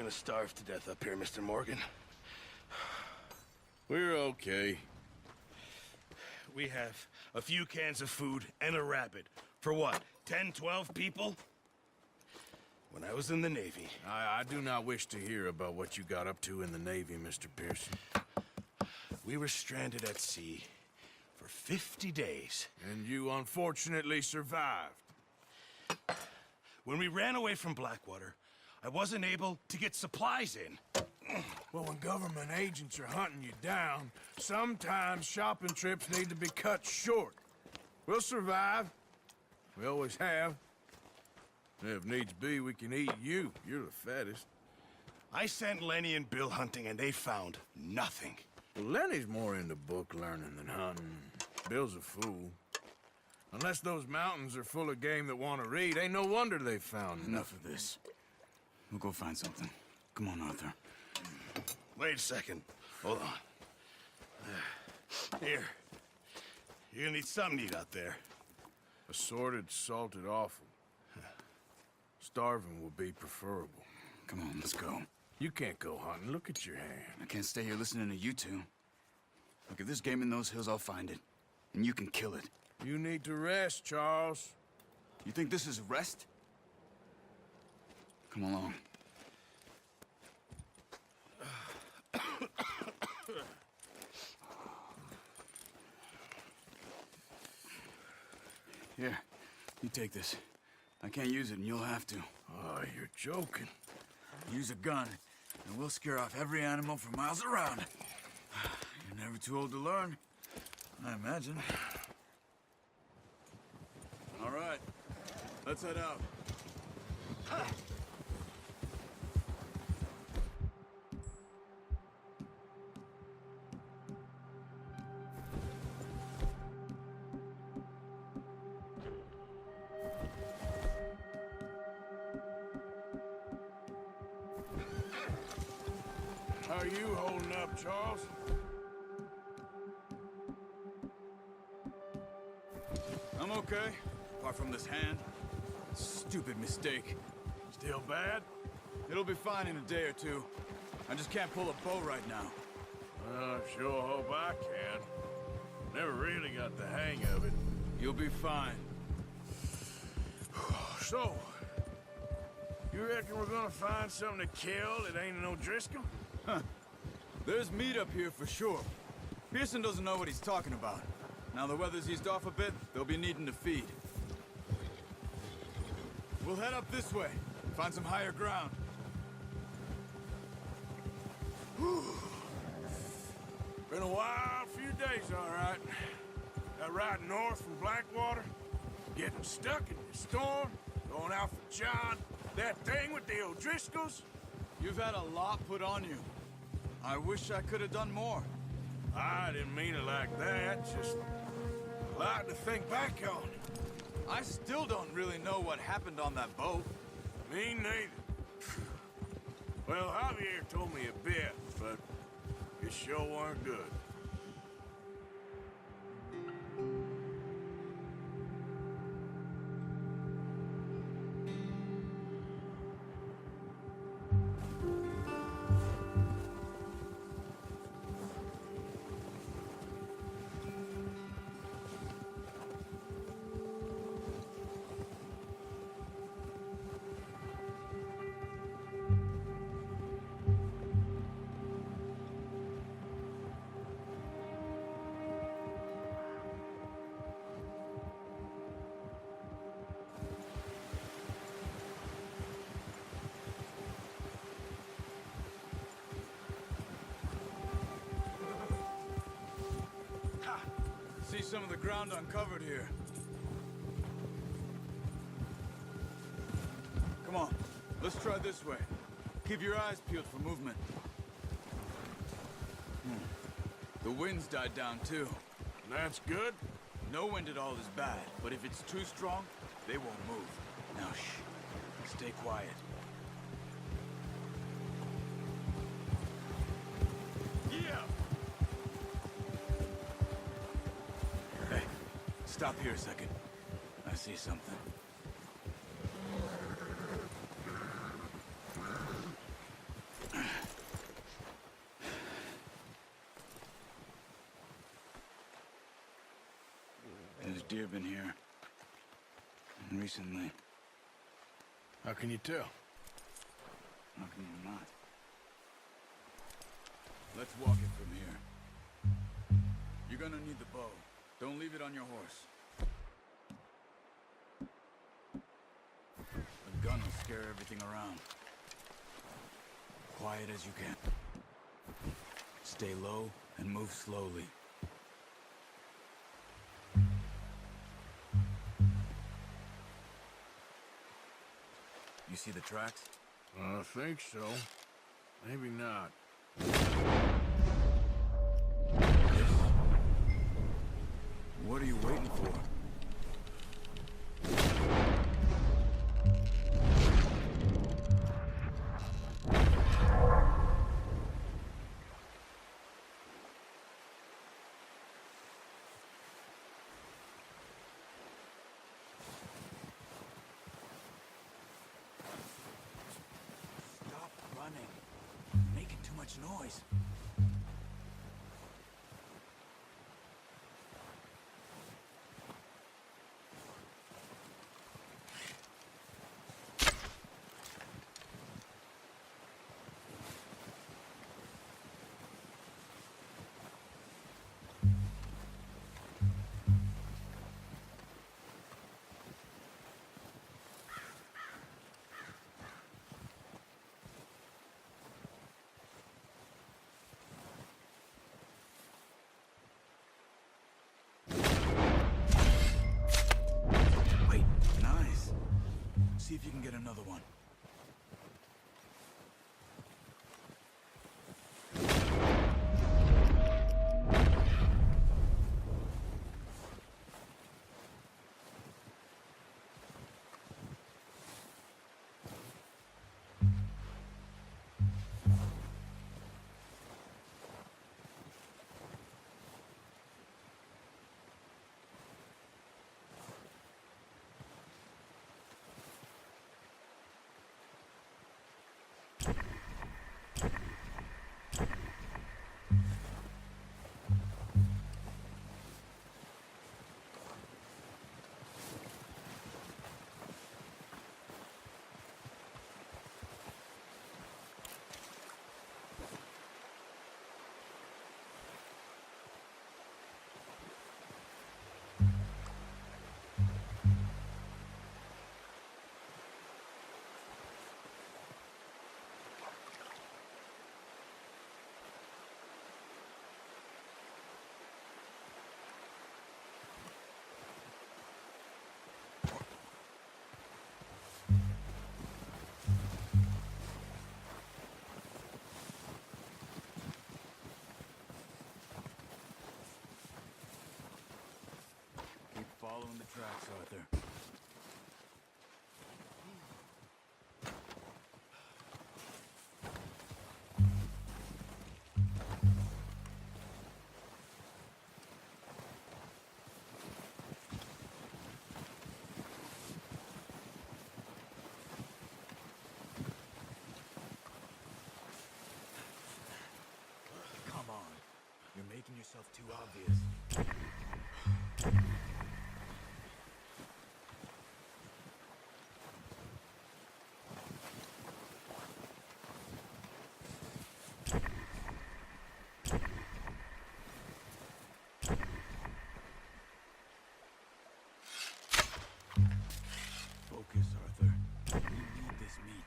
gonna starve to death up here, Mr. Morgan. We're okay. We have a few cans of food and a rabbit. For what, 10, 12 people? When I was in the Navy... I do not wish to hear about what you got up to in the Navy, Mr. Pearson. We were stranded at sea for 50 days. And you unfortunately survived. When we ran away from Blackwater, I wasn't able to get supplies in. Well, when government agents are hunting you down, sometimes shopping trips need to be cut short. We'll survive. We always have. If needs be, we can eat you. You're the fattest. I sent Lenny and Bill hunting, and they found nothing. Well, Lenny's more into book learning than hunting. Bill's a fool. Unless those mountains are full of game that want to read, ain't no wonder they found Enough of this. We'll go find something. Come on, Arthur. Wait a second. Hold on. Here. You're gonna need something to eat out there. Assorted, salted offal. Starving would be preferable. Come on, let's go. You can't go hunting. Look at your hand. I can't stay here listening to you two. Look, if there's game in those hills, I'll find it. And you can kill it. You need to rest, Charles. You think this is rest? Come along. Here, you take this. I can't use it, and you'll have to. Oh, you're joking. Use a gun, and we'll scare off every animal for miles around. You're never too old to learn, I imagine. All right, let's head out. How are you holding up, Charles? I'm okay, apart from this hand. Stupid mistake. Still bad? It'll be fine in a day or two. I just can't pull a bow right now. I sure hope I can. Never really got the hang of it. You'll be fine. So, you reckon we're gonna find something to kill that ain't no Driscoll? Huh. There's meat up here for sure. Pearson doesn't know what he's talking about. Now the weather's eased off a bit, they'll be needing to feed. We'll head up this way, find some higher ground. Been a wild few days, all right. That ride north from Blackwater, getting stuck in the storm, going out for John, that thing with the O'Driscolls. You've had a lot put on you. I wish I could have done more. I didn't mean it like that, just a lot to think back on. I still don't really know what happened on that boat. Me neither. Well, Javier told me a bit, but it sure weren't good. See some of the ground uncovered here. Come on, let's try this way. Keep your eyes peeled for movement. The wind's died down too. That's good. No wind at all is bad, but if it's too strong, they won't move. Now shh, stay quiet. Yeah. Hey, stop here a second. I see something. deer been here. And recently. How can you tell? How can you not? Let's walk it from here. You're gonna need the bow. Don't leave it on your horse. The gun will scare everything around. Quiet as you can. Stay low and move slowly. You see the tracks? I think so. Maybe not. What are you waiting for? Stop running. You're making too much noise. See if you can get another one. Following the tracks, Arthur. Come on. You're making yourself too obvious. Focus, Arthur. We need this meat.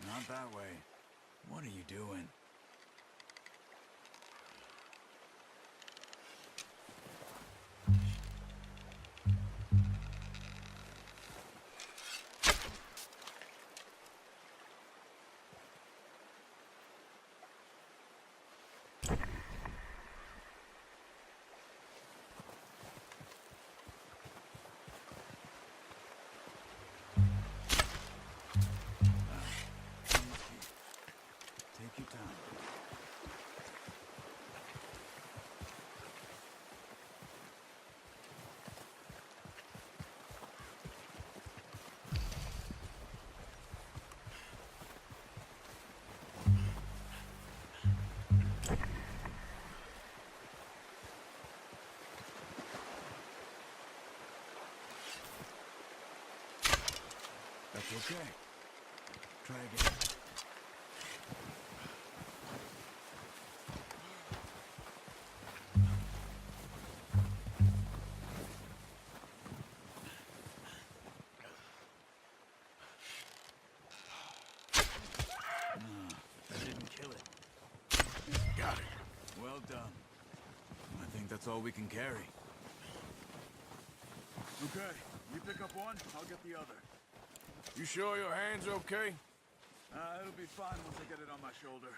Not that way. What are you doing? That's okay. Try again. That didn't kill it. Got it. Well done. I think that's all we can carry. Okay, you pick up one, I'll get the other. You sure your hand's okay? It'll be fine once I get it on my shoulder.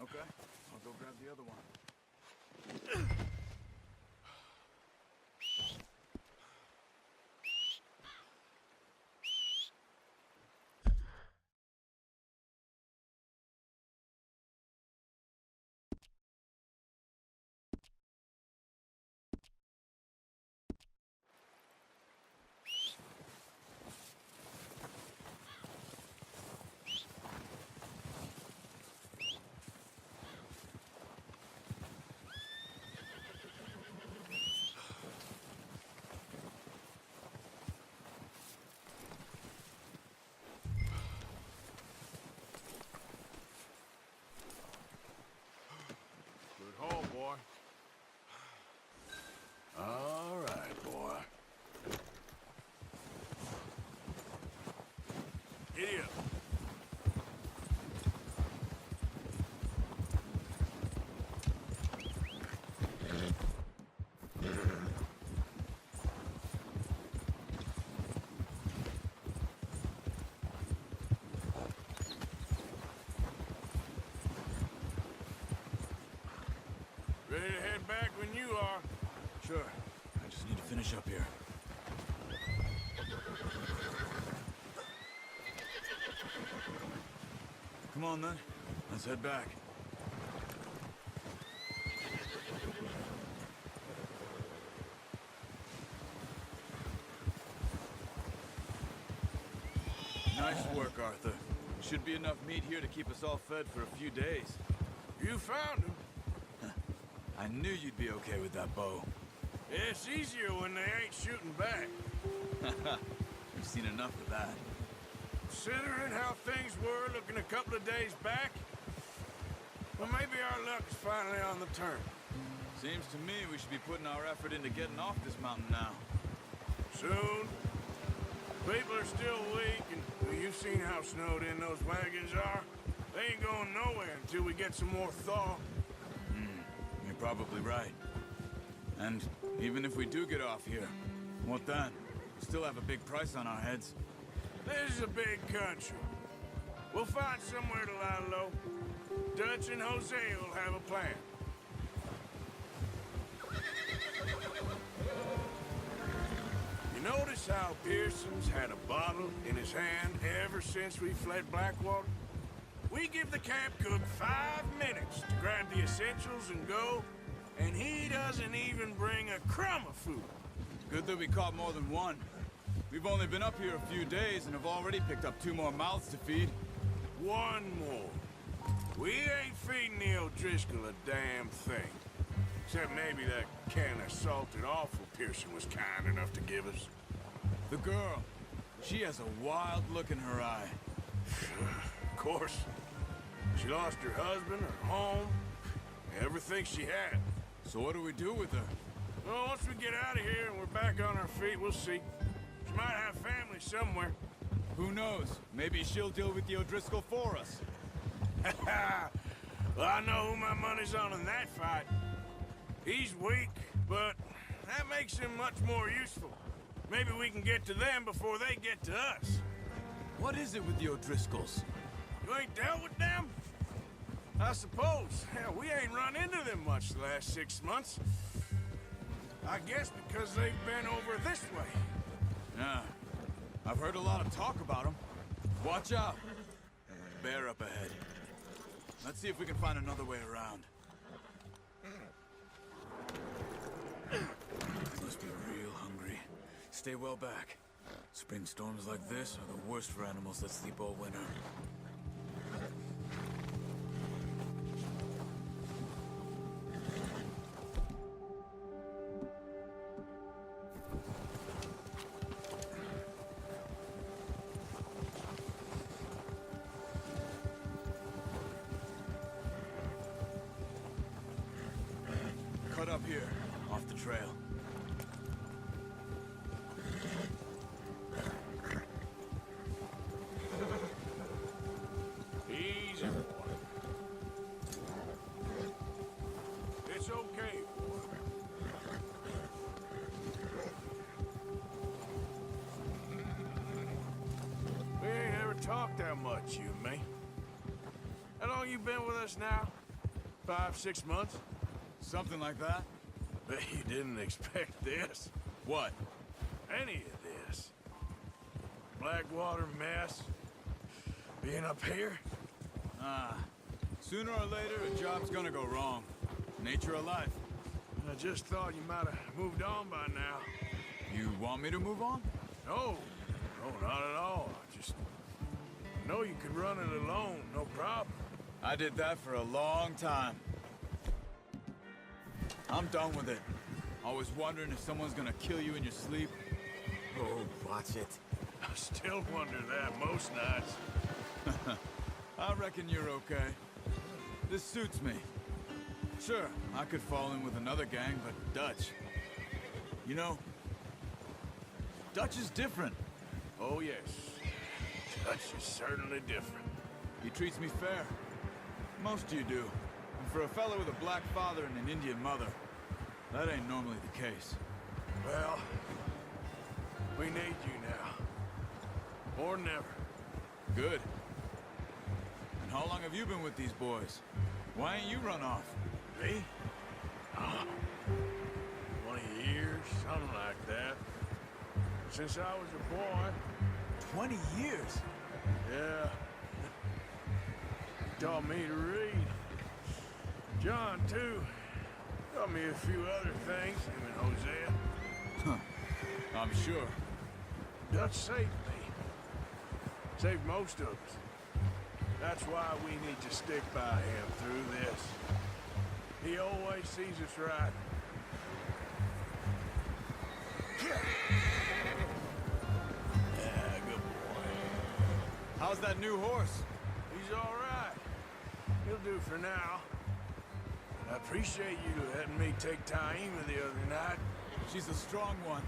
Okay, I'll go grab the other one. Good haul, boy. All right, boy. Giddy up. Ready to head back when you are. Sure, I just need to finish up here. Come on then, let's head back. Nice work, Arthur. Should be enough meat here to keep us all fed for a few days. You found him. I knew you'd be okay with that bow. It's easier when they ain't shooting back. We've seen enough of that. Considering how things were looking a couple of days back, well, maybe our luck's finally on the turn. Seems to me we should be putting our effort into getting off this mountain now. Soon. People are still weak, and well, you've seen how snowed in those wagons are. They ain't going nowhere until we get some more thaw. You're probably right. And even if we do get off here, what then? We still have a big price on our heads. This is a big country. We'll find somewhere to lie low. Dutch and Jose will have a plan. You notice how Pearson's had a bottle in his hand ever since we fled Blackwater? We give the camp cook 5 minutes to grab the essentials and go, and he doesn't even bring a crumb of food. Good that we caught more than one. We've only been up here a few days and have already picked up 2 more mouths to feed. 1 more. We ain't feeding the O'Driscoll a damn thing. Except maybe that can of salted offal Pearson was kind enough to give us. The girl, she has a wild look in her eye. Of course. She lost her husband, her home, everything she had. So what do we do with her? Well, once we get out of here and we're back on our feet, we'll see. She might have family somewhere. Who knows? Maybe she'll deal with the O'Driscoll for us. Well, I know who my money's on in that fight. He's weak, but that makes him much more useful. Maybe we can get to them before they get to us. What is it with the O'Driscolls? You ain't dealt with them? I suppose. Hell, we ain't run into them much the last 6 months. I guess because they've been over this way. Yeah. I've heard a lot of talk about them. Watch out. Bear up ahead. Let's see if we can find another way around. They must be real hungry. Stay well back. Spring storms like this are the worst for animals that sleep all winter. cut up here, off the trail. Easy, boy. It's okay, boy. We ain't ever talked that much, you and me. How long you been with us now? 5, 6 months? Something like that? Bet you didn't expect this. What? Any of this. Blackwater mess. Being up here? Sooner or later, a job's gonna go wrong. Nature of life. I just thought you might have moved on by now. You want me to move on? No, no, not at all. I just know you could run it alone, no problem. I did that for a long time. I'm done with it. Always wondering if someone's gonna kill you in your sleep. Oh, watch it. I still wonder that most nights. I reckon you're okay. This suits me. Sure, I could fall in with another gang, but Dutch. You know, Dutch is different. Oh, yes. Dutch is certainly different. He treats me fair. Most of you do. And for a fellow with a black father and an Indian mother, that ain't normally the case. Well, we need you now. More than ever. Good. And how long have you been with these boys? Why ain't you run off? Me? 20 years, something like that. Since I was a boy. 20 years? Yeah. Taught me to read. John, too. Taught me a few other things, him and Hosea. I'm sure. Dutch saved me. Saved most of us. That's why we need to stick by him through this. He always sees us right. Yeah, good boy. How's that new horse? He's all right. He'll do for now. I appreciate you letting me take Taima the other night. She's a strong one.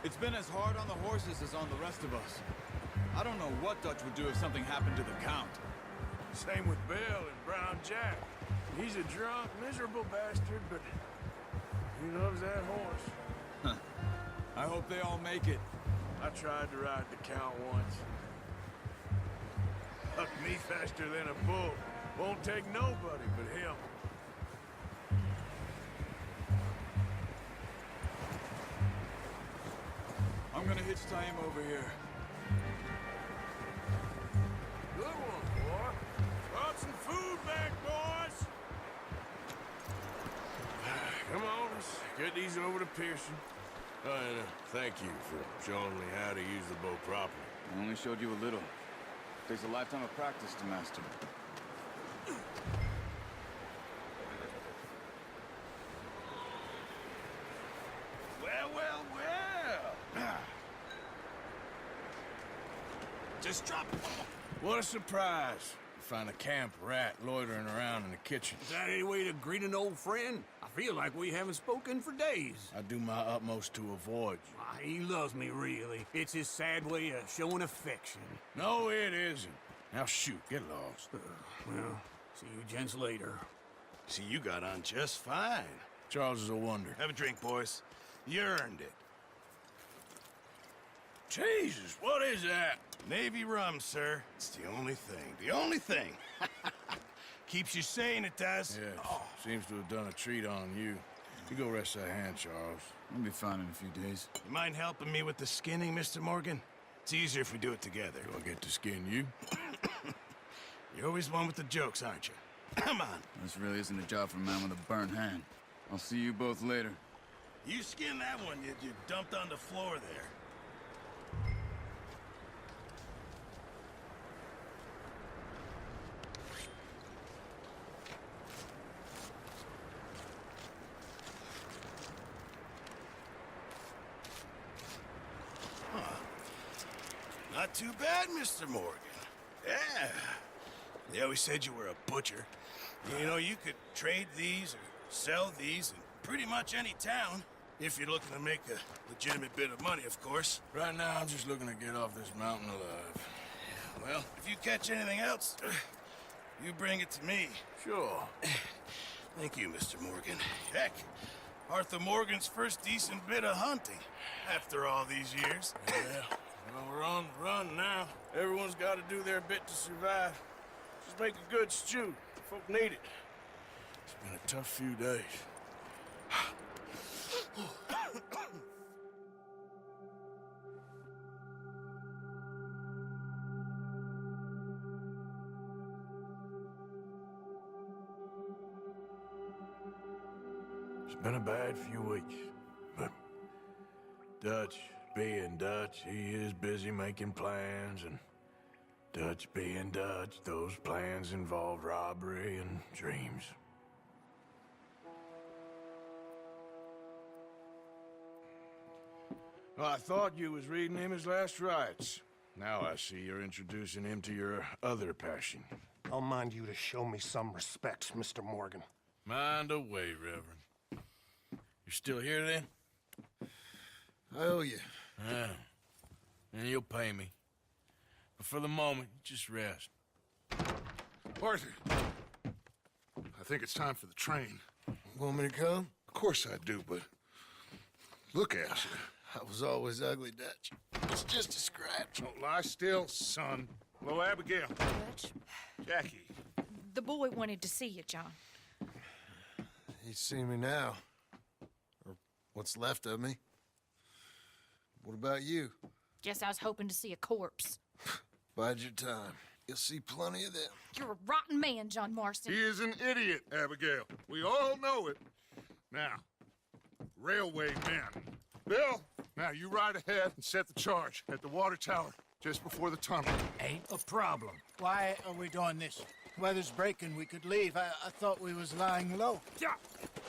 It's been as hard on the horses as on the rest of us. I don't know what Dutch would do if something happened to the Count. Same with Bill and Brown Jack. He's a drunk, miserable bastard, but he loves that horse. I hope they all make it. I tried to ride the Count once. Hucked me faster than a bull. Won't take nobody but him. I'm gonna hitch time over here. Good one, boy. Brought some food back, boys. Come on, let's get these over to Pearson. And thank you for showing me how to use the bow properly. I only showed you a little. Takes a lifetime of practice to master. Well, well, well. Just drop it. What a surprise. Find a camp rat loitering around in the kitchen. Is that any way to greet an old friend? I feel like we haven't spoken for days. I do my utmost to avoid you. Why, he loves me, really. It's his sad way of showing affection. No, it isn't. Now shoot, get lost. Well, see you gents later. See, you got on just fine. Charles is a wonder. Have a drink, boys. You earned it. Jesus, what is that? Navy rum, sir. It's the only thing. The only thing. Keeps you sane, it does. Yes, seems to have done a treat on you. You go rest that hand, Charles. I'll be fine in a few days. You mind helping me with the skinning, Mr. Morgan? It's easier if we do it together. Do I get to skin you? You're always one with the jokes, aren't you? Come on. This really isn't a job for a man with a burnt hand. I'll see you both later. You skin that one you dumped on the floor there. Not too bad, Mr. Morgan. Yeah. They always said you were a butcher. You know, you could trade these or sell these in pretty much any town. If you're looking to make a legitimate bit of money, of course. Right now, I'm just looking to get off this mountain alive. Well, if you catch anything else, you bring it to me. Sure. Thank you, Mr. Morgan. Heck, Arthur Morgan's first decent bit of hunting after all these years. Yeah, well, we're on the run now. Everyone's got to do their bit to survive. Just make a good stew. Folk need it. It's been a tough few days. It's been a bad few weeks, but Dutch being Dutch, he is busy making plans, and Dutch being Dutch, those plans involve robbery and dreams. Well, I thought you was reading him his last rites. Now I see you're introducing him to your other passion. I'll mind you to show me some respect, Mr. Morgan. Mind away, Reverend. You still here, then? I owe you. Yeah. And you'll pay me. But for the moment, just rest. Arthur, I think it's time for the train. Want me to come? Of course I do, but look at you. I was always ugly, Dutch. It's just a scratch. Don't lie still, son. Hello, Abigail. Dutch, Jackie. the boy wanted to see you, John. He's seen me now. Or what's left of me. What about you? Guess I was hoping to see a corpse. Bide your time. You'll see plenty of them. You're a rotten man, John Marston. He is an idiot, Abigail. We all know it. Now, railway men. Bill, now you ride ahead and set the charge at the water tower just before the tunnel. Ain't a problem. Why are we doing this? Weather's breaking, we could leave. I thought we was lying low. Yeah,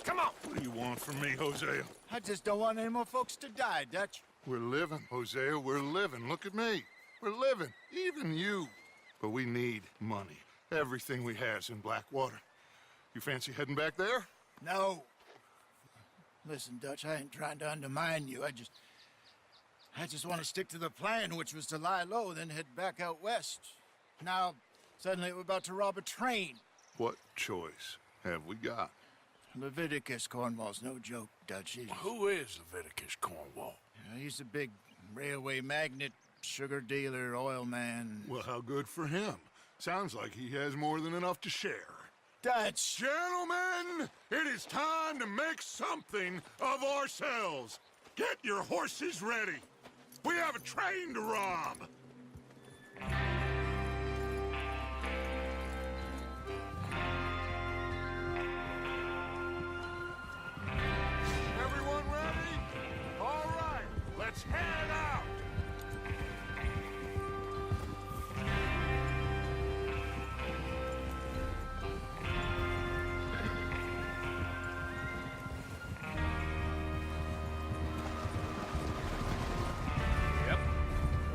come on. What do you want from me, Hosea? I just don't want any more folks to die, Dutch. We're living, Hosea, we're living. Look at me. We're living, even you. But we need money. Everything we have's in Blackwater. You fancy heading back there? No. Listen, Dutch, I ain't trying to undermine you. I just want to stick to the plan, which was to lie low, then head back out west. Now, suddenly we're about to rob a train. What choice have we got? Leviticus Cornwall's no joke, Dutch. Who is Leviticus Cornwall? He's a big railway magnate, sugar dealer, oil man. Well, how good for him. Sounds like he has more than enough to share. Dutch! Gentlemen, it is time to make something of ourselves. Get your horses ready. We have a train to rob. Everyone ready? All right, let's head out.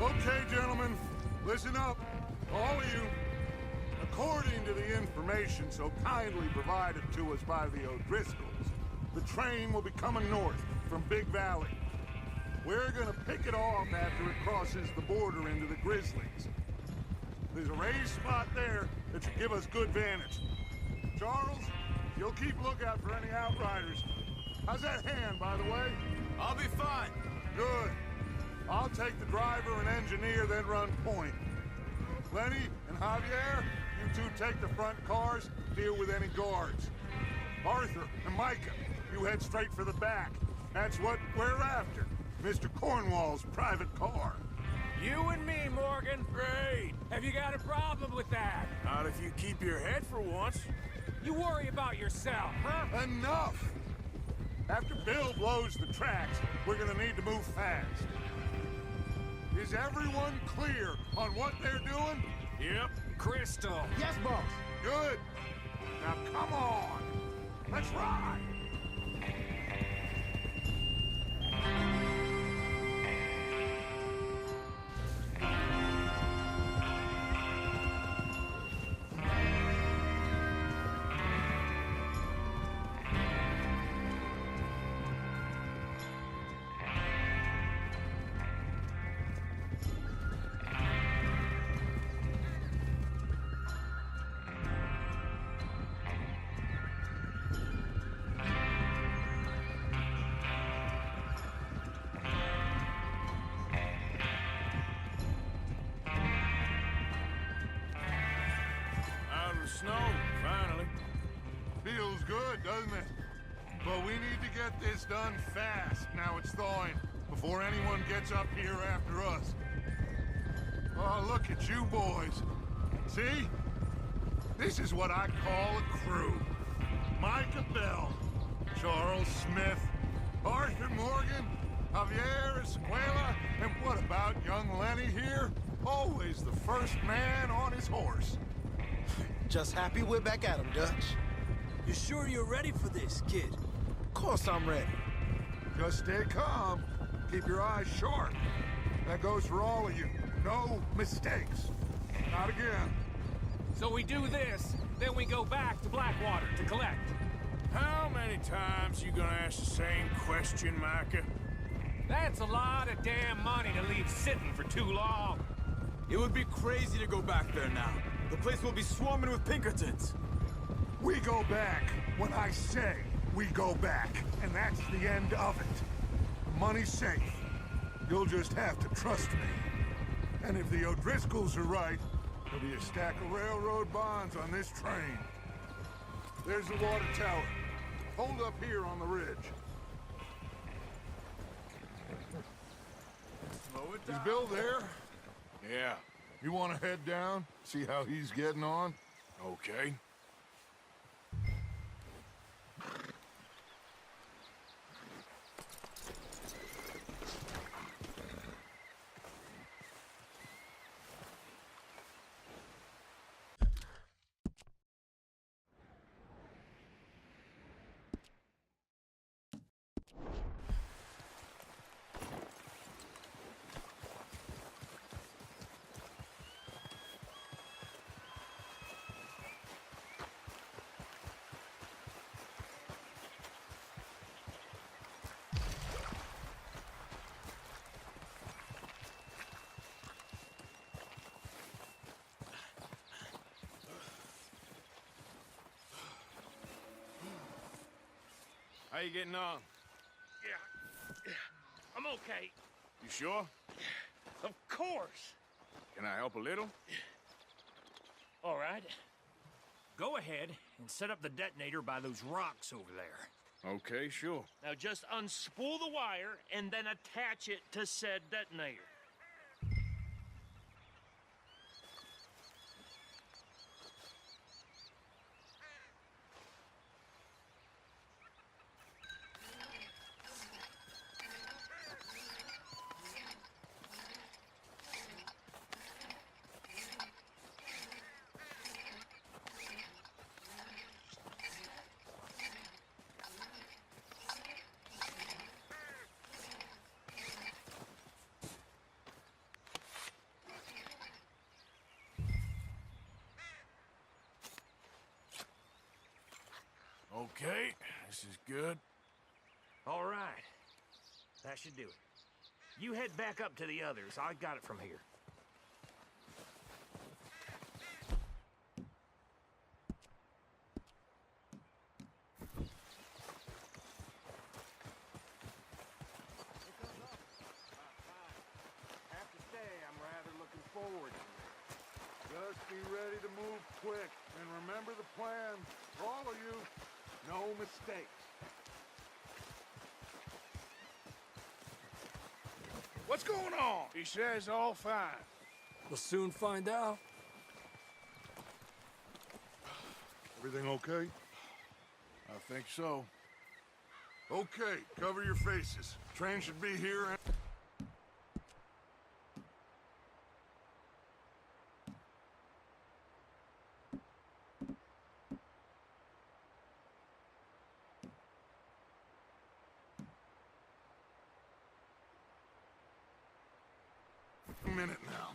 Okay, gentlemen, listen up, all of you. According to the information so kindly provided to us by the O'Driscolls, the train will be coming north from Big Valley. We're gonna pick it off after it crosses the border into the Grizzlies. There's a raised spot there that should give us good vantage. Charles, you'll keep lookout for any outriders. How's that hand, by the way? I'll be fine. Good. I'll take the driver and engineer, then run point. Lenny and Javier, you two take the front cars, deal with any guards. Arthur and Micah, you head straight for the back. That's what we're after. Mr. Cornwall's private car. You and me, Morgan. Great. Have you got a problem with that? Not if you keep your head for once. You worry about yourself, huh? Enough! After Bill blows the tracks, we're gonna need to move fast. Is everyone clear on what they're doing? Yep. Crystal. Yes, boss. Good. Now come on. Let's ride. good, doesn't it? But we need to get this done fast. Now it's thawing, before anyone gets up here after us. Oh, look at you boys. See? This is what I call a crew. Micah Bell, Charles Smith, Arthur Morgan, Javier Escuela, and what about young Lenny here? Always the first man on his horse. Just happy we're back at 'em, Dutch. You sure you're ready for this, kid? Of course I'm ready. Just stay calm. Keep your eyes sharp. That goes for all of you. No mistakes. Not again. So we do this, then we go back to Blackwater to collect. How many times you gonna ask the same question, Micah? That's a lot of damn money to leave sitting for too long. It would be crazy to go back there now. The place will be swarming with Pinkertons. We go back when I say we go back, and that's the end of it. The money's safe. You'll just have to trust me. And if the O'Driscolls are right, there'll be a stack of railroad bonds on this train. There's the water tower. Hold up here on the ridge. Slow it Is down. Bill there? Yeah. You want to head down, see how he's getting on? Okay. How you getting on? Yeah, I'm okay. You sure? Of course. Can I help a little? All right. Go ahead and set up the detonator by those rocks over there. Okay, sure. Now just unspool the wire and then attach it to said detonator. Okay, this is good. All right. That should do it. You head back up to the others. I got it from here. Have to say, I'm rather looking forward to it. Just be ready to move quick, and remember the plan. For all of you, no mistakes. What's going on? He says all fine. We'll soon find out. Everything okay? I think so. Okay, cover your faces. Train should be here in a minute now.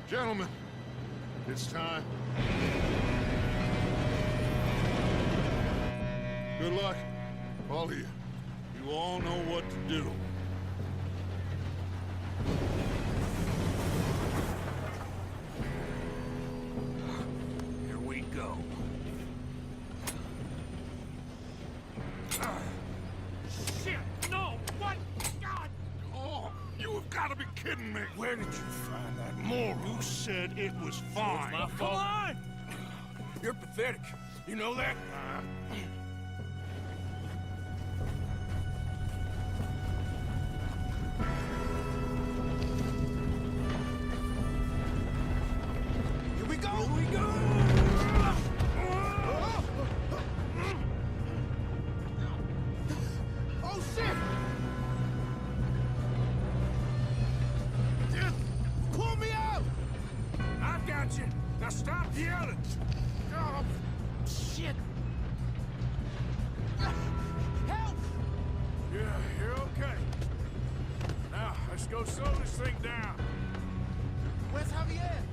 Gentlemen, it's time. Good luck, all of you. You all know what to do. Here we go. kidding me? Where did you find that moron? You said it was fine. My fault. Come on! You're pathetic. You know that? Here we go! Here we go! Oh, shit! Pull me out! I got you. Now stop yelling. Oh, shit. Help! Yeah, you're okay. Now, let's go slow this thing down. Where's Javier?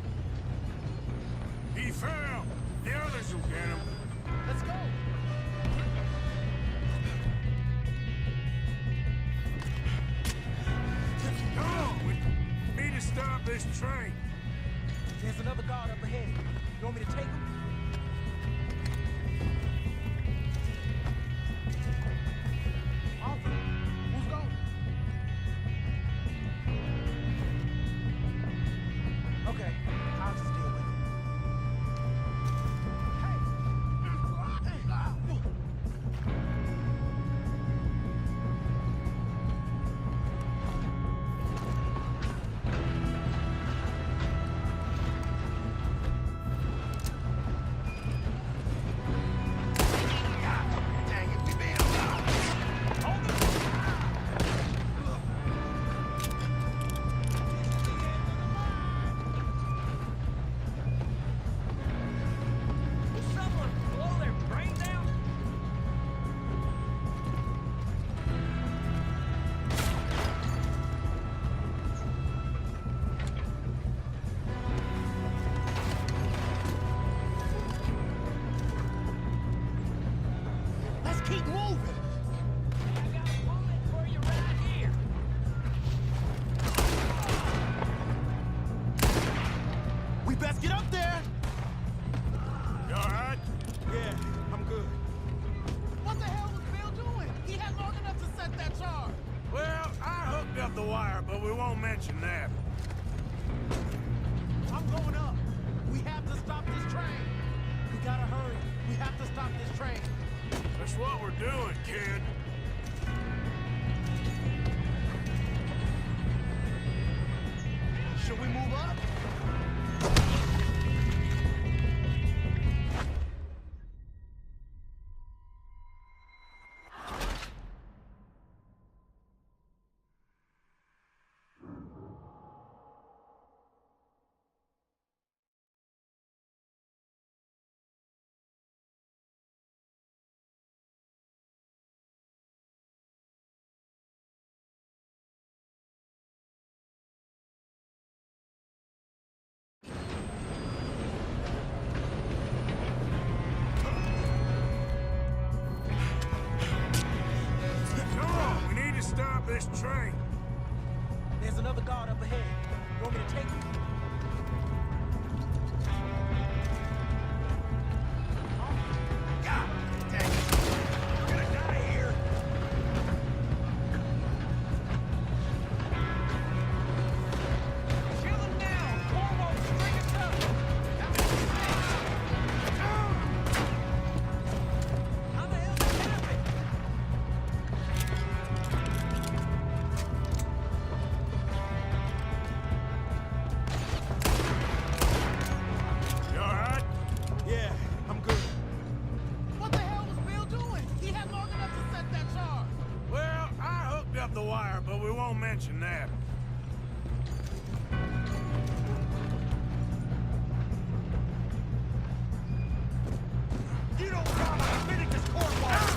He fell. The others will get him. Let's go! Come on. We need to stop this train. There's another guard up ahead. You want me to take him? Arthur, who's going? Okay, I'll just deal with it. Will someone blow their brains out? Let's keep moving! I got a bullet for you right here. We best get up there! You all right? Yeah, I'm good. What the hell was Bill doing? He had long enough to set that charge. Well, I hooked up the wire, but we won't mention that. I'm going up. We have to stop this train. We gotta hurry. We have to stop this train. That's what we're doing, kid. Should we move up? Come on, we need to stop this train. There's another guard up ahead. You want me to take him? Kill him now! Corvo, string us up! How the hell did that happen? You all right? Yeah, I'm good. What the hell was Bill doing? He had long enough to set that charge. Well, I hooked up the wire, but we won't mention that. You don't promise to finish this cornball.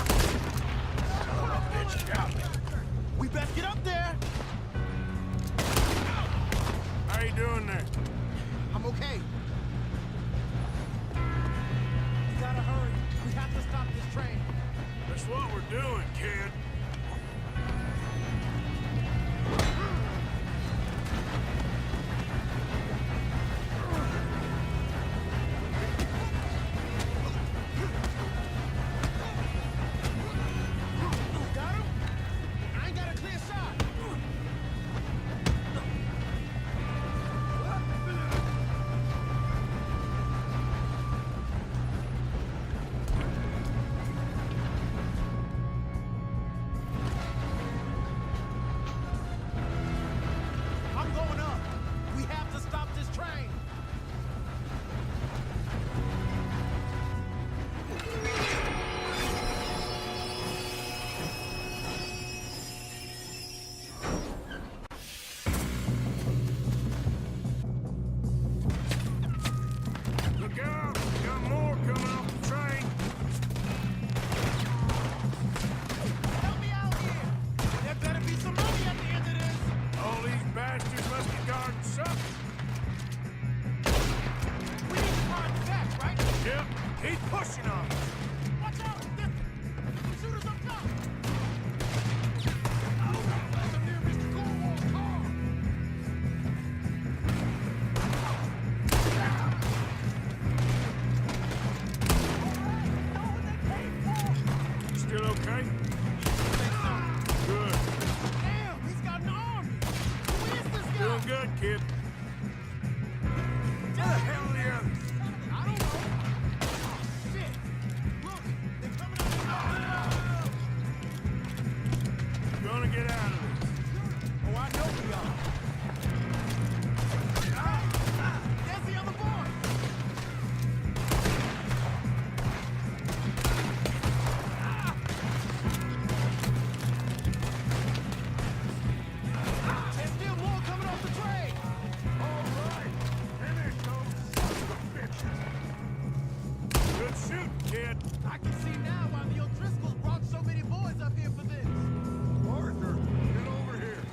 Bitch, got me. We best get up there. How you doing there? I'm okay. We gotta hurry. We have to stop this train. That's what we're doing, kid. Got him? I ain't got a clear shot. I can see now why the O'Driscolls brought so many boys up here for this. Partner, get over here.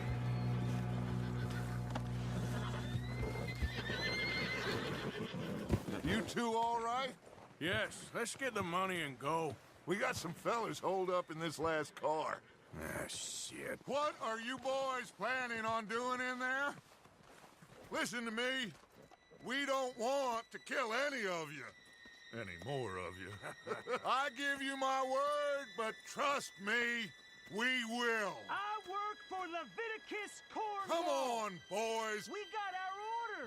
You two all right? Yes, let's get the money and go. We got some fellas holed up in this last car. Ah, shit. What are you boys planning on doing in there? Listen to me. We don't want to kill any of you. Any more of you. I give you my word, but trust me, we will. I work for Leviticus Cornwall. Come on, boys. We got our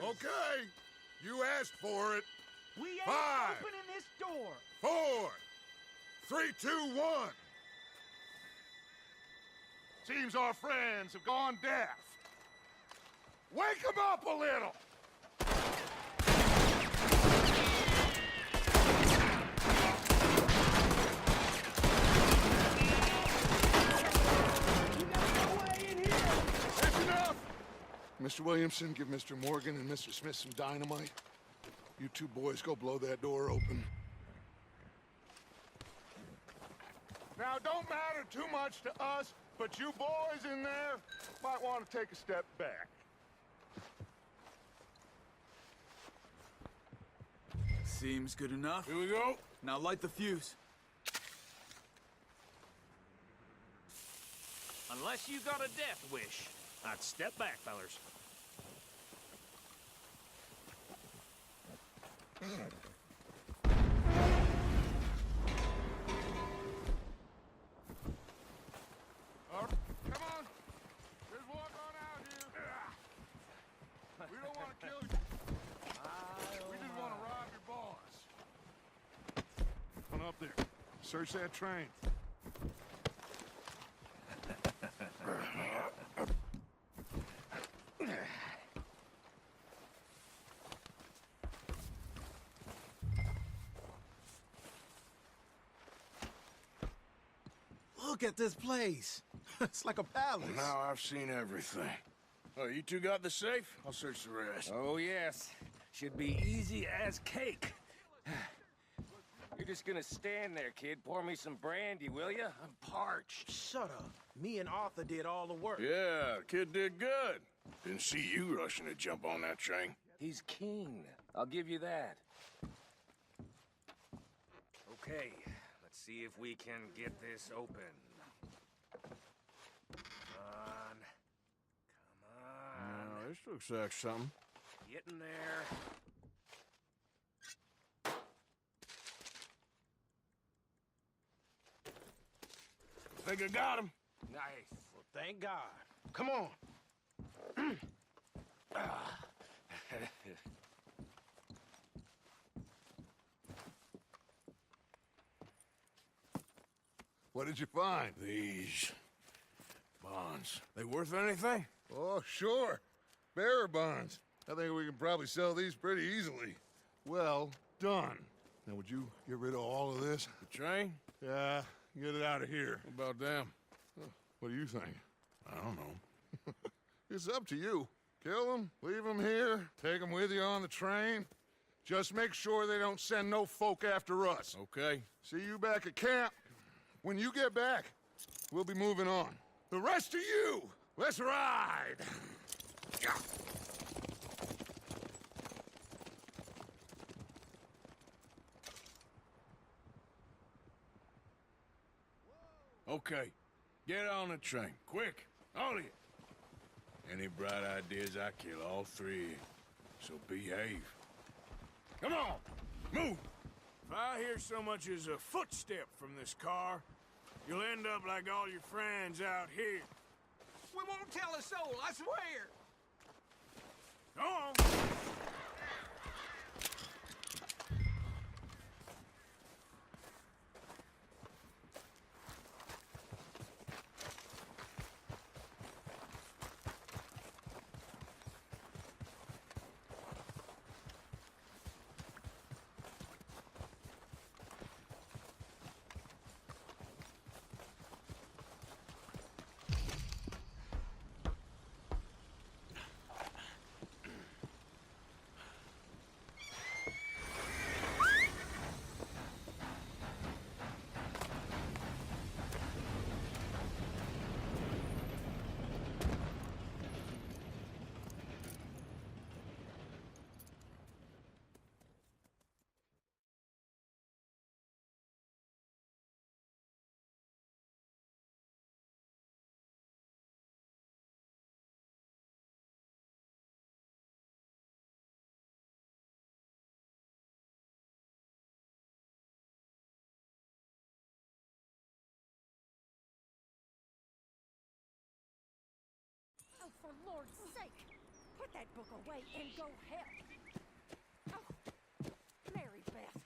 orders. Okay. You asked for it. We ain't 5, opening this door. 4, 3, 2, 1. Seems our friends have gone deaf. Wake them up a little. That's enough. Mr. Williamson, give Mr. Morgan and Mr. Smith some dynamite. You two boys go blow that door open. Now, don't matter too much to us, but you boys in there might want to take a step back. Seems good enough. Here we go. Now light the fuse. Unless you got a death wish, I'd step back, fellers. All right, come on. Just walk on out here. We don't want to kill you. We just want to rob your boss. Come on up there. Search that train. Look at this place. It's like a palace. Now I've seen everything. Oh, you two got the safe? I'll search the rest. Oh, yes. Should be easy as cake. You're just gonna stand there, kid. Pour me some brandy, will you? I'm parched. Shut up. Me and Arthur did all the work. Yeah, the kid did good. Didn't see you rushing to jump on that train. He's keen. I'll give you that. Okay, let's see if we can get this open. Come on. Come on. Now, this looks like something. Get in there. Think I got him. Nice. Well, thank God. Come on. What did you find? These bonds. They worth anything? Oh, sure. Bearer bonds. I think we can probably sell these pretty easily. Well done. Now, would you get rid of all of this? The train? Yeah, get it out of here. What about them? What do you think? I don't know. It's up to you. Kill them, leave them here, take them with you on the train. Just make sure they don't send no folk after us. Okay. See you back at camp. When you get back, we'll be moving on. The rest of you, let's ride! Okay. Get on the train. Quick. All of you. Any bright ideas, I kill all three of you. So behave. Come on. Move. If I hear so much as a footstep from this car, you'll end up like all your friends out here. We won't tell a soul, I swear. Go on. Lord's sake! Put that book away and go help. Oh, Mary Beth.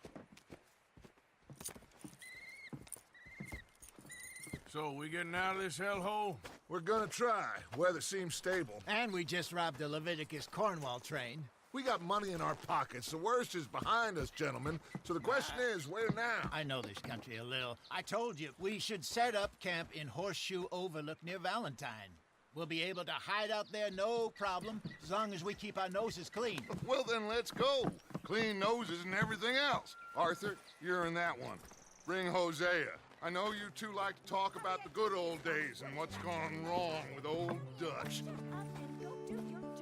So, we getting out of this hellhole? We're gonna try. Weather seems stable. And we just robbed the Leviticus Cornwall train. We got money in our pockets. The worst is behind us, gentlemen. So the question is, where now? I know this country a little. I told you, we should set up camp in Horseshoe Overlook near Valentine. We'll be able to hide out there, no problem, as long as we keep our noses clean. Well, then let's go. Clean noses and everything else. Arthur, you're in that one. Bring Hosea. I know you two like to talk about the good old days and what's gone wrong with old Dutch. Shut up and go do your job.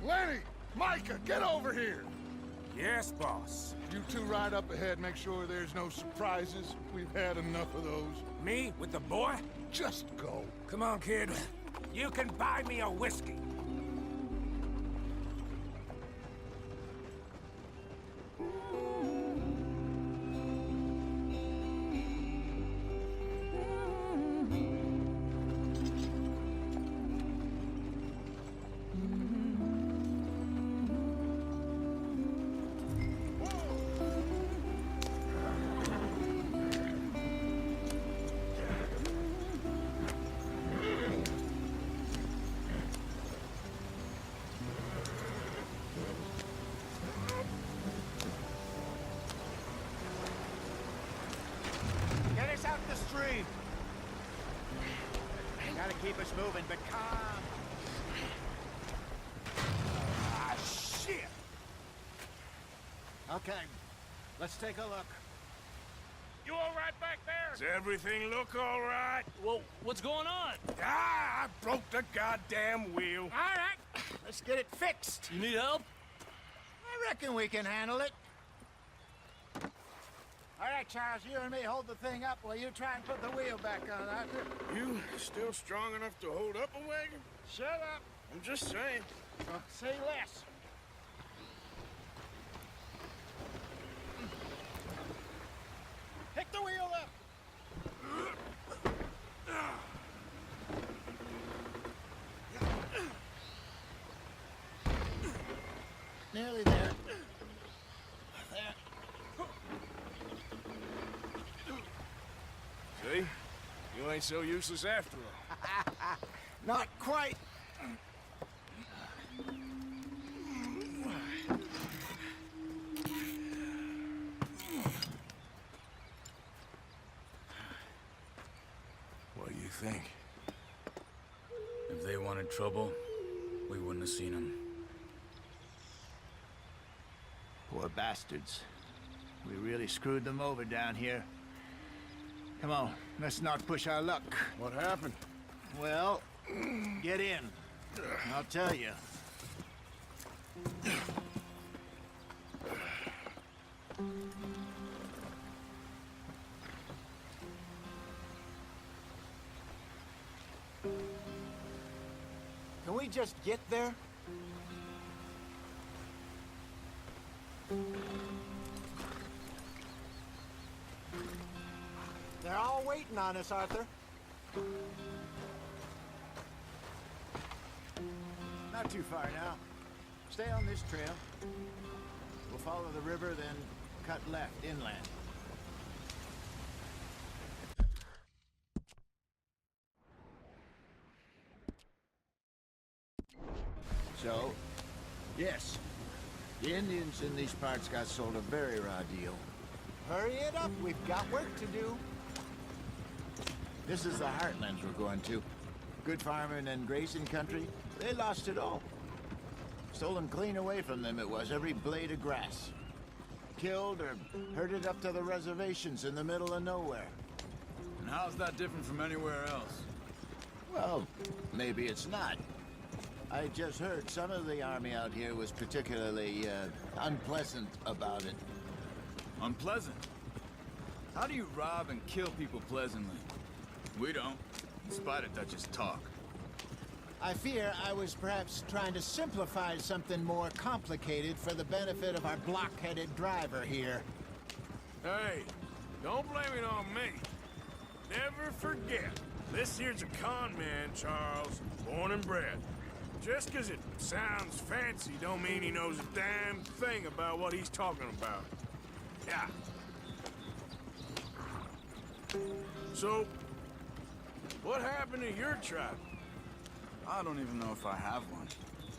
Lenny! Micah, get over here! Yes, boss. You two ride up ahead, make sure there's no surprises. We've had enough of those. Me with the boy? Just go. Come on, kid. You can buy me a whiskey. Get us out the street! Gotta keep us moving, but calm. Ah, shit! Okay, let's take a look. You all right back there? Does everything look all right? Well, what's going on? Ah, I broke the goddamn wheel. All right, let's get it fixed. You need help? I reckon we can handle it. All right, Charles, you and me hold the thing up while you try and put the wheel back on, Arthur. You still strong enough to hold up a wagon? Shut up. I'm just saying. Say less. Pick the wheel up. Nearly there. See? You ain't so useless after all. Not quite. What do you think? If they wanted trouble, we wouldn't have seen them. Poor bastards. We really screwed them over down here. Come on, let's not push our luck. What happened? Well, get in. I'll tell you. Can we just get there? They're all waiting on us, Arthur. Not too far now. Stay on this trail. We'll follow the river, then cut left inland. Yes. The Indians in these parts got sold a very raw deal. Hurry it up, we've got work to do. This is the heartlands we're going to. Good farming and grazing country, they lost it all. Stolen clean away from them it was, every blade of grass. Killed or herded up to the reservations in the middle of nowhere. And how's that different from anywhere else? Well, maybe it's not. I just heard some of the army out here was particularly, unpleasant about it. Unpleasant? How do you rob and kill people pleasantly? We don't, in spite of Dutch's talk. I fear I was perhaps trying to simplify something more complicated for the benefit of our block-headed driver here. Hey, don't blame it on me. Never forget, this here's a con man, Charles, born and bred. Just 'cause it sounds fancy don't mean he knows a damn thing about what he's talking about. Yeah. So, what happened to your tribe? I don't even know if I have one.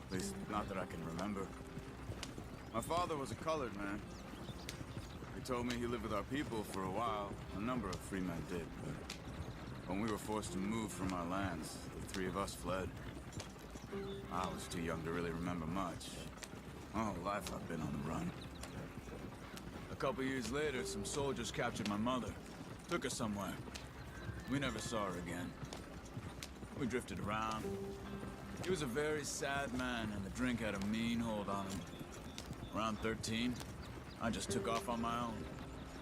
At least, not that I can remember. My father was a colored man. He told me he lived with our people for a while. A number of free men did, but when we were forced to move from our lands, the three of us fled. I was too young to really remember much. My whole life I've been on the run. A couple years later, some soldiers captured my mother. Took her somewhere. We never saw her again. We drifted around. He was a very sad man, and the drink had a mean hold on him. Around 13, I just took off on my own.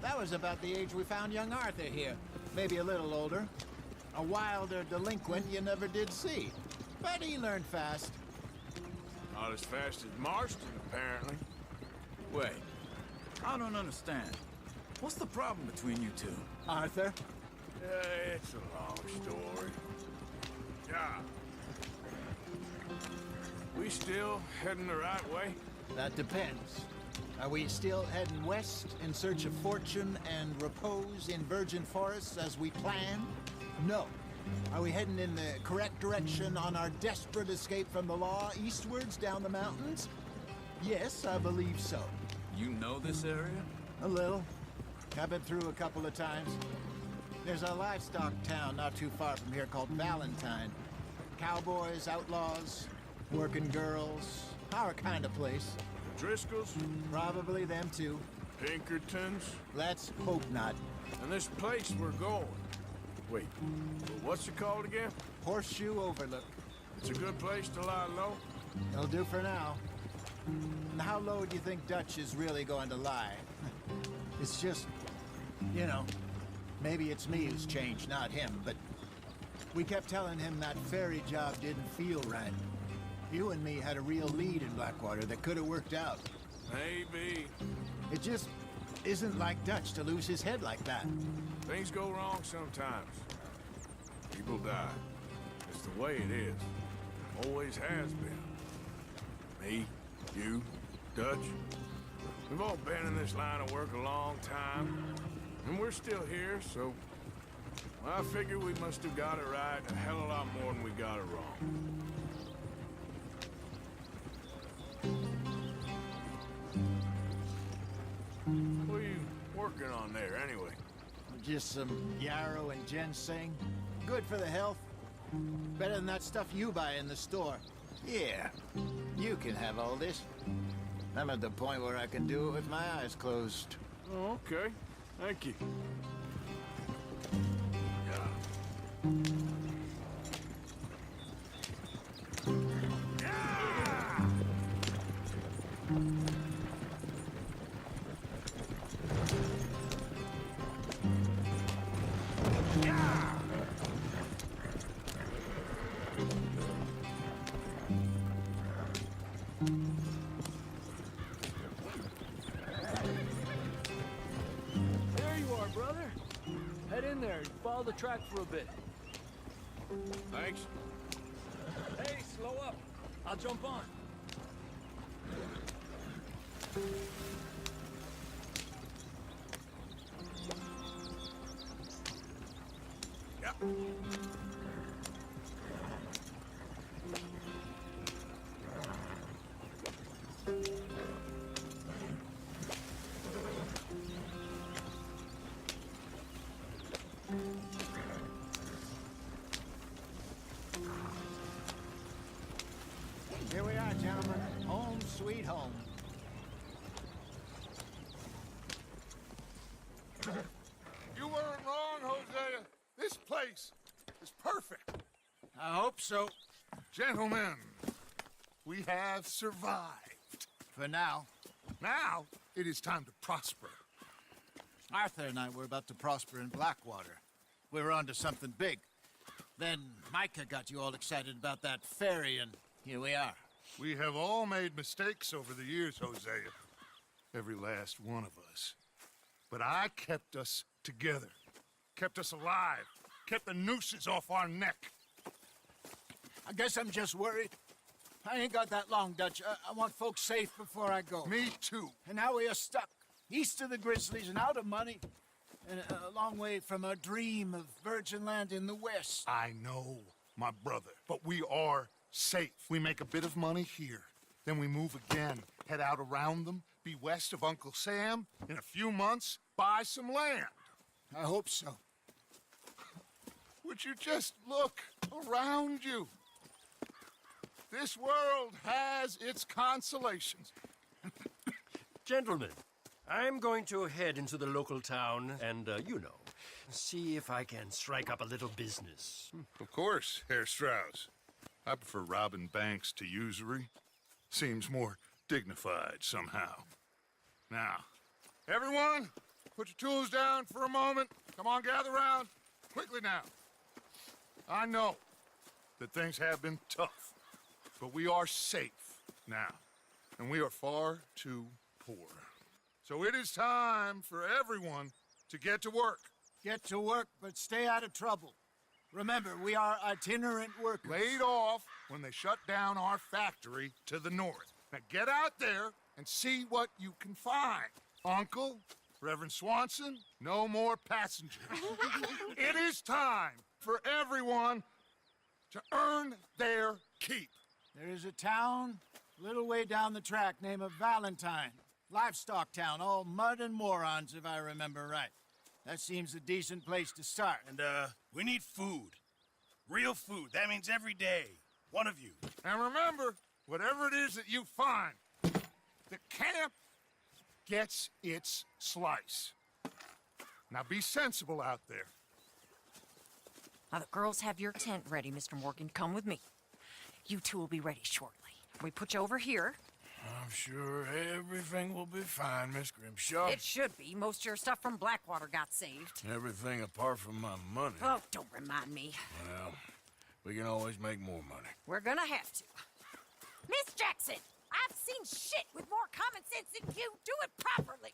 That was about the age we found young Arthur here. Maybe a little older. A wilder delinquent you never did see. But he learned fast. Not as fast as Marston, apparently. Wait, I don't understand. What's the problem between you two? Arthur? It's a long story. Yeah. We still heading the right way? That depends. Are we still heading west in search of fortune and repose in virgin forests as we planned? No. Are we heading in the correct direction on our desperate escape from the law eastwards down the mountains? Yes, I believe so. You know this area? A little. I've been through a couple of times. There's a livestock town not too far from here called Valentine. Cowboys, outlaws, working girls, our kind of place. The Driscolls? Probably them too. Pinkertons? Let's hope not. And this place we're going. Wait, what's it called again? Horseshoe Overlook. It's a good place to lie low? It'll do for now. How low do you think Dutch is really going to lie? It's just, you know, maybe it's me who's changed, not him, but we kept telling him that ferry job didn't feel right. You and me had a real lead in Blackwater that could have worked out. Maybe. It just isn't like Dutch to lose his head like that. Things go wrong sometimes. People die. It's the way it is. Always has been. Me, you, Dutch. We've all been in this line of work a long time. And we're still here, so... well, I figure we must have got it right a hell of a lot more than we got it wrong. What are you working on there, anyway? Just some yarrow and ginseng. Good for the health. Better than that stuff you buy in the store. Yeah, you can have all this. I'm at the point where I can do it with my eyes closed. Oh, okay. Thank you. Head in there and follow the track for a bit. Thanks. Hey, slow up. I'll jump on. Yeah. You weren't wrong, Hosea. This place is perfect. I hope so. Gentlemen, we have survived. For now. Now, it is time to prosper. Arthur and I were about to prosper in Blackwater. We were onto something big. Then Micah got you all excited about that ferry, and here we are. We have all made mistakes over the years, Hosea. Every last one of us. But I kept us together. Kept us alive. Kept the nooses off our neck. I guess I'm just worried. I ain't got that long, Dutch. I want folks safe before I go. Me too. And now we are stuck, east of the Grizzlies and out of money, and a long way from our dream of virgin land in the west. I know, my brother, but we are safe. We make a bit of money here, then we move again, head out around them, be west of Uncle Sam, in a few months, buy some land. I hope so. Would you just look around you? This world has its consolations. Gentlemen, I'm going to head into the local town and, see if I can strike up a little business. Of course, Herr Strauss. I prefer robbing banks to usury. Seems more dignified somehow. Now, everyone, put your tools down for a moment. Come on, gather round. Quickly now. I know that things have been tough, but we are safe now, and we are far too poor. So it is time for everyone to get to work. Get to work, but stay out of trouble. Remember, we are itinerant workers. Laid off when they shut down our factory to the north. Now get out there and see what you can find. Uncle, Reverend Swanson, no more passengers. It is time for everyone to earn their keep. There is a town a little way down the track named Valentine. Livestock town, all mud and morons, if I remember right. That seems a decent place to start. And, we need food. Real food. That means every day. One of you. And remember, whatever it is that you find, the camp gets its slice. Now be sensible out there. Now, the girls have your tent ready, Mr. Morgan. Come with me. You two will be ready shortly. We put you over here. I'm sure everything will be fine, Miss Grimshaw. It should be. Most of your stuff from Blackwater got saved. Everything apart from my money. Oh, don't remind me. Well, we can always make more money. We're gonna have to. Miss Jackson, I've seen shit with more common sense than you. Do it properly.